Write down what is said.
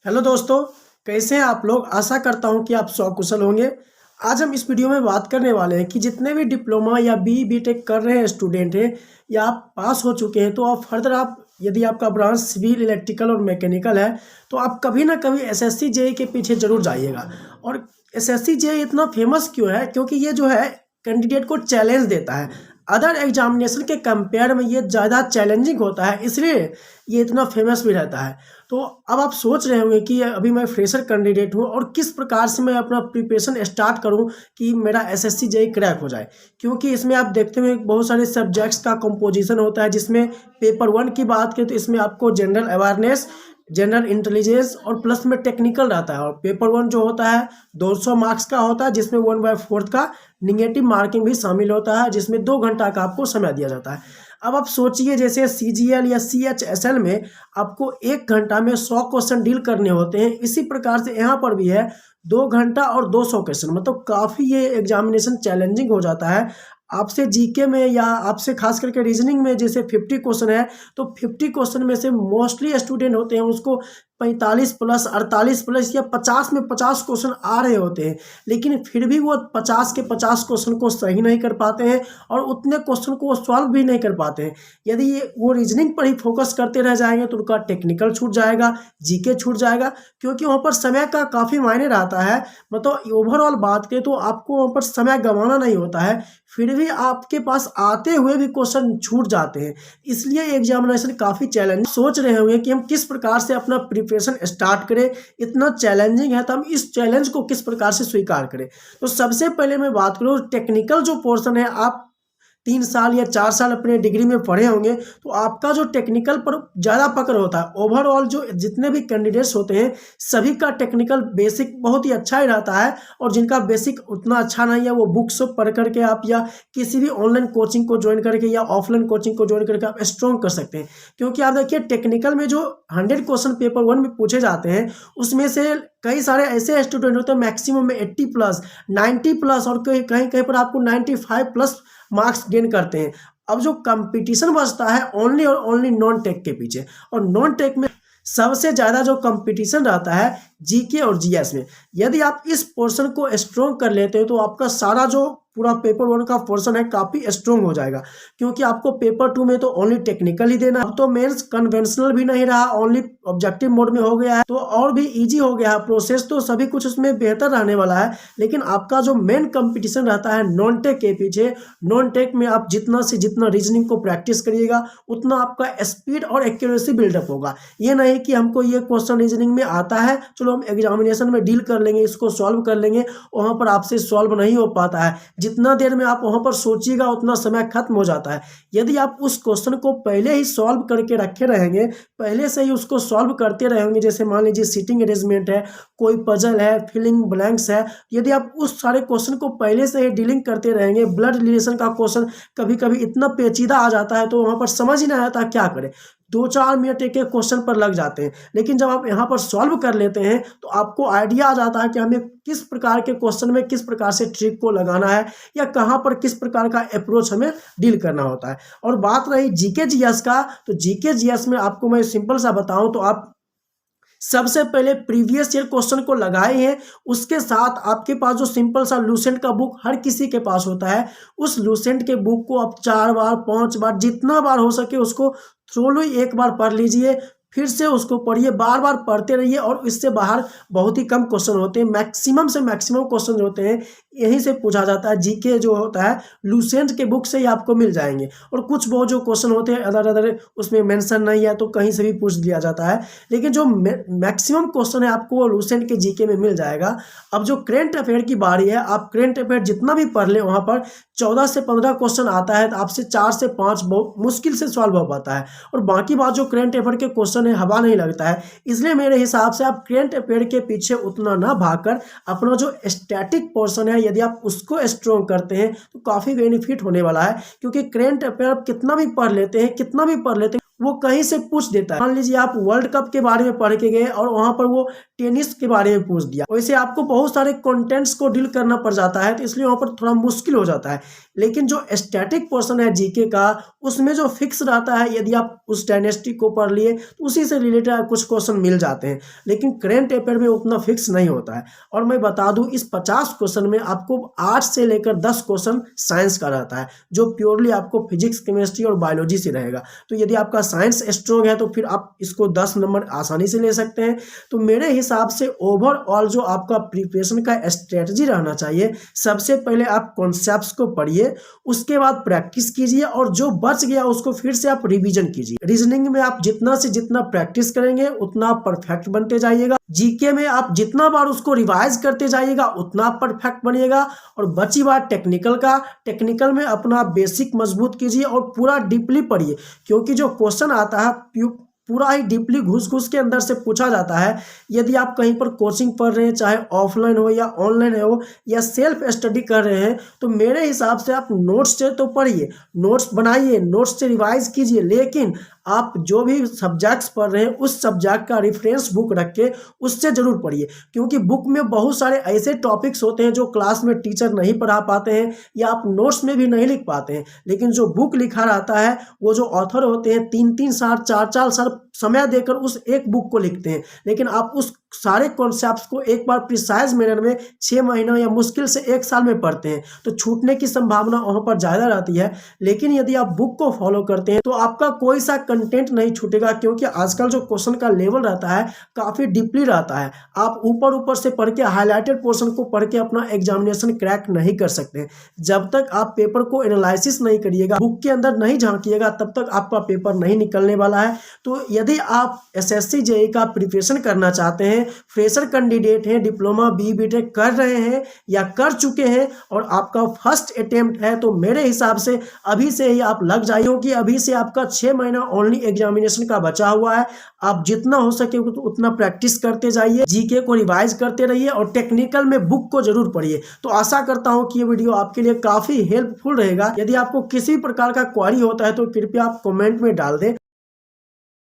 Hello दोस्तों, कैसे हैं आप लोग। आशा करता हूं कि आप सकुशल होंगे। आज हम इस वीडियो में बात करने वाले हैं कि जितने भी डिप्लोमा या बीटेक कर रहे हैं स्टूडेंट हैं या आप पास हो चुके हैं, तो आप फर्दर आप यदि आपका ब्रांच सिविल, इलेक्ट्रिकल और मैकेनिकल है तो आप कभी ना कभी एसएससी जेईई के पीछे जरूर जाइएगा। और एसएससी जेईई इतना फेमस क्यों है? क्योंकि ये जो है कैंडिडेट को चैलेंज देता है। अदर एग्जामिनेशन के कंपेयर में ये ज़्यादा चैलेंजिंग होता है, इसलिए ये इतना फेमस भी रहता है। तो अब आप सोच रहे होंगे कि अभी मैं फ्रेशर कैंडिडेट हूँ और किस प्रकार से मैं अपना प्रिपरेशन स्टार्ट करूँ कि मेरा एसएससी जेईई क्रैक हो जाए। क्योंकि इसमें आप देखते हुए बहुत सारे सब्जेक्ट्स का कंपोजिशन होता है, जिसमें पेपर 1 की बात करें तो इसमें आपको जनरल अवेयरनेस, जनरल इंटेलिजेंस और प्लस में टेक्निकल रहता है। और पेपर 1 जो होता है 200 मार्क्स का होता है, जिसमें 1/4 का निगेटिव मार्किंग भी शामिल होता है, जिसमें 2 घंटा का आपको समय दिया जाता है। अब आप सोचिए, जैसे सीजीएल या सीएचएसएल में आपको 1 घंटा में 100 क्वेश्चन डील करने होते हैं, इसी प्रकार से यहाँ पर भी है 2 घंटा और 200 क्वेश्चन। मतलब काफ़ी ये एग्जामिनेशन चैलेंजिंग हो जाता है। आपसे जीके में या आपसे खास करके रीजनिंग में जैसे 50 क्वेश्चन है, तो 50 क्वेश्चन में से मोस्टली स्टूडेंट होते हैं उसको 45 प्लस, 48 प्लस या 50 में 50 क्वेश्चन आ रहे होते हैं, लेकिन फिर भी वो 50 के 50 क्वेश्चन को सही नहीं कर पाते हैं और उतने क्वेश्चन को सॉल्व भी नहीं कर पाते हैं। यदि ये वो रीजनिंग पर ही फोकस करते रह जाएंगे तो उनका टेक्निकल छूट जाएगा, जीके छूट जाएगा, क्योंकि वहाँ पर समय का काफ़ी मायने रहता है। मतलब ओवरऑल बात करें तो आपको वहाँ पर समय गंवाना नहीं होता है, फिर भी आपके पास आते हुए भी क्वेश्चन छूट जाते हैं। इसलिए एग्जामिनेशन काफ़ी चैलेंज। सोच रहे होंगे कि हम किस प्रकार से अपना प्रिपरेशन स्टार्ट करें, इतना चैलेंजिंग है तो हम इस चैलेंज को किस प्रकार से स्वीकार करें। तो सबसे पहले मैं बात करूँ, टेक्निकल जो पोर्शन है, आप 3 साल या 4 साल अपने डिग्री में पढ़े होंगे, तो आपका जो टेक्निकल पर ज़्यादा पकड़ होता है। ओवरऑल जो जितने भी कैंडिडेट्स होते हैं सभी का टेक्निकल बेसिक बहुत ही अच्छा ही रहता है, और जिनका बेसिक उतना अच्छा नहीं है वो बुक्स पढ़ करके आप या किसी भी ऑनलाइन कोचिंग को ज्वाइन करके या ऑफलाइन कोचिंग को ज्वाइन करके आप स्ट्रॉन्ग कर सकते हैं। क्योंकि आप देखिए टेक्निकल में जो 100 क्वेश्चन पेपर 1 में पूछे जाते हैं, उसमें से कई सारे ऐसे स्टूडेंट होते हैं मैक्सिमम में 80 प्लस, 90 प्लस और कहीं कहीं कहीं पर आपको 95 प्लस मार्क्स गेन करते हैं। अब जो कंपटीशन बचता है ओनली और ओनली नॉन टेक के पीछे, और नॉन टेक में सबसे ज़्यादा जो कंपटीशन रहता है जीके और जीएस में। यदि आप इस पोर्शन को स्ट्रॉन्ग कर लेते हैं तो आपका सारा जो पूरा पेपर 1 का पोर्शन है काफ़ी स्ट्रॉन्ग हो जाएगा। क्योंकि आपको पेपर 2 में तो ओनली टेक्निकल ही देना, अब तो मेंस कन्वेंशनल भी नहीं रहा, ओनली ऑब्जेक्टिव मोड में हो गया है, तो और भी इजी हो गया है प्रोसेस, तो सभी कुछ उसमें बेहतर रहने वाला है। लेकिन आपका जो मेन कंपटीशन रहता है नॉन टेक के पीछे, नॉन टेक में आप जितना से जितना रीजनिंग को प्रैक्टिस करिएगा उतना आपका स्पीड और एक्यूरेसी बिल्डअप होगा। ये नहीं कि हमको ये क्वेश्चन रीजनिंग में आता है, चलो हम एग्जामिनेशन में डील कर लेंगे, इसको सॉल्व कर लेंगे, वहाँ पर आपसे सॉल्व नहीं हो पाता है। जितना देर में आप वहाँ पर सोचिएगा उतना समय खत्म हो जाता है। यदि आप उस क्वेश्चन को पहले ही सॉल्व करके रखे रहेंगे, पहले से ही उसको सॉल्व करते रहेंगे, जैसे मान लीजिए सीटिंग अरेंजमेंट है, कोई पजल है, फिलिंग ब्लैंक्स है, यदि आप उस सारे क्वेश्चन को पहले से ही डीलिंग करते रहेंगे, ब्लड रिलेशन का क्वेश्चन कभी कभी इतना पेचीदा आ जाता है तो वहाँ पर समझ ही नहीं आता क्या करें, 2-4 मिनट एक एक क्वेश्चन पर लग जाते हैं। लेकिन जब आप यहाँ पर सॉल्व कर लेते हैं तो आपको आइडिया आ जाता है कि हमें किस प्रकार के क्वेश्चन में किस प्रकार से ट्रिक को लगाना है या कहाँ पर किस प्रकार का अप्रोच हमें डील करना होता है। और बात रही जीके जीएस का, तो जीके जीएस में आपको मैं सिंपल सा बताऊं तो आप सबसे पहले प्रीवियस ईयर क्वेश्चन को लगाए हैं, उसके साथ आपके पास जो सिंपल सा लूसेंट का बुक हर किसी के पास होता है, उस लूसेंट के बुक को आप 4 बार 5 बार जितना बार हो सके उसको थ्रोली एक बार पढ़ लीजिए, फिर से उसको पढ़िए, बार बार पढ़ते रहिए। और इससे बाहर बहुत ही कम क्वेश्चन होते हैं, मैक्सिमम से मैक्सिमम क्वेश्चन होते हैं यहीं से पूछा जाता है। जीके जो होता है लूसेंट के बुक से ही आपको मिल जाएंगे, और कुछ बहुत जो क्वेश्चन होते हैं अदर अदर उसमें मेंशन नहीं है तो कहीं से भी पूछ लिया जाता है, लेकिन जो मैक्सिमम क्वेश्चन है आपको वो लूसेंट के जीके में मिल जाएगा। अब जो करेंट अफेयर की बारी है, आप करेंट अफेयर जितना भी पढ़ लें वहाँ पर 14 से 15 क्वेश्चन आता है, तो आपसे 4 से 5 बहुत मुश्किल से सॉल्व हो पाता है, और बाकी बात जो करेंट अफेयर के क्वेश्चन है हवा नहीं लगता है। इसलिए मेरे हिसाब से आप करेंट अफेयर के पीछे उतना ना भागकर अपना जो स्टैटिक पोर्शन है यदि आप उसको स्ट्रॉन्ग करते हैं तो काफ़ी बेनिफिट होने वाला है। क्योंकि करेंट अफेयर आप कितना भी पढ़ लेते हैं, कितना भी पढ़ लेते हैं, वो कहीं से पूछ देता है। मान लीजिए आप वर्ल्ड कप के बारे में पढ़ के गए और वहां पर वो टेनिस के बारे में पूछ दिया, वैसे आपको बहुत सारे कंटेंट्स को डील करना पड़ जाता है, तो इसलिए वहां पर थोड़ा मुश्किल हो जाता है। लेकिन जो स्टैटिक पोर्शन है जीके का, उसमें जो फिक्स रहता है, यदि आप उस डायनेस्टी को पढ़ लिए तो उसी से रिलेटेड कुछ क्वेश्चन मिल जाते हैं। लेकिन करेंट अफेयर में उतना फिक्स नहीं होता है। और मैं बता दूं, इस 50 क्वेश्चन में आपको 8 से लेकर 10 क्वेश्चन साइंस का रहता है, जो प्योरली आपको फिजिक्स, केमिस्ट्री और बायोलॉजी से रहेगा। तो यदि आपका साइंस स्ट्रॉन्ग है तो फिर आप इसको 10 नंबर आसानी से ले सकते हैं। तो मेरे हिसाब से ओवरऑल जो आपका प्रिपरेशन का स्ट्रेटजी रहना चाहिए, सबसे पहले आप कॉन्सेप्ट्स को पढ़िए, उसके बाद प्रैक्टिस कीजिए और जो बच गया उसको फिर से आप रिवीजन कीजिए। रीजनिंग में आप जितना से जितना प्रैक्टिस करेंगे उतना परफेक्ट बनते जाइएगा। जीके में आप जितना बार उसको रिवाइज करते जाइएगा उतना परफेक्ट बनिएगा। और बची बात टेक्निकल का, टेक्निकल में अपना बेसिक मजबूत कीजिए और पूरा डीपली पढ़िए, क्योंकि जो क्वेश्चन आता है पूरा ही डीपली घुस घुस के अंदर से पूछा जाता है। यदि आप कहीं पर कोचिंग पढ़ रहे हैं, चाहे ऑफलाइन हो या ऑनलाइन हो या सेल्फ स्टडी कर रहे हैं, तो मेरे हिसाब से आप नोट्स से तो पढ़िए, नोट्स बनाइए, नोट्स से रिवाइज कीजिए, लेकिन आप जो भी सब्जेक्ट्स पढ़ रहे हैं उस सब्जेक्ट का रेफरेंस बुक रख के उससे जरूर पढ़िए। क्योंकि बुक में बहुत सारे ऐसे टॉपिक्स होते हैं जो क्लास में टीचर नहीं पढ़ा पाते हैं या आप नोट्स में भी नहीं लिख पाते हैं, लेकिन जो बुक लिखा रहता है, वो जो ऑथर होते हैं 3-3 साल 4-4 साल समय देकर उस एक बुक को लिखते हैं, लेकिन आप उस सारे कॉन्सेप्ट्स को एक बार प्रिसाइज मैनर में 6 महीना या मुश्किल से 1 साल में पढ़ते हैं, तो छूटने की संभावना वहां पर ज़्यादा रहती है। लेकिन यदि आप बुक को फॉलो करते हैं तो आपका कोई सा कंटेंट नहीं छूटेगा, क्योंकि आजकल जो क्वेश्चन का लेवल रहता है काफ़ी डीपली रहता है। आप ऊपर ऊपर से पढ़ के, हाईलाइटेड पोर्शन को पढ़ के अपना एग्जामिनेशन क्रैक नहीं कर सकते। जब तक आप पेपर को एनालिसिस नहीं करिएगा, बुक के अंदर नहीं झांकिएगा, तब तक आपका पेपर नहीं निकलने वाला है। तो यदि आप एसएससी जेईई का प्रिपरेशन करना चाहते हैं, फ्रेशर कैंडिडेट हैं, डिप्लोमा बीटेक कर रहे हैं या कर चुके हैं और आपका फर्स्ट अटेम्प्ट है, तो मेरे हिसाब से अभी से ही आप लग जाइए, क्योंकि अभी से आपका 6 महीना ओनली एग्जामिनेशन का बचा हुआ है। आप जितना हो सके उतना प्रैक्टिस करते जाइए, जीके को रिवाइज करते रहिए और टेक्निकल में बुक को जरूर पढ़िए। तो आशा करता हूं कि ये वीडियो आपके लिए काफी हेल्पफुल रहेगा। यदि आपको किसी प्रकार का क्वेरी होता है तो कृपया आप कमेंट में डाल दें।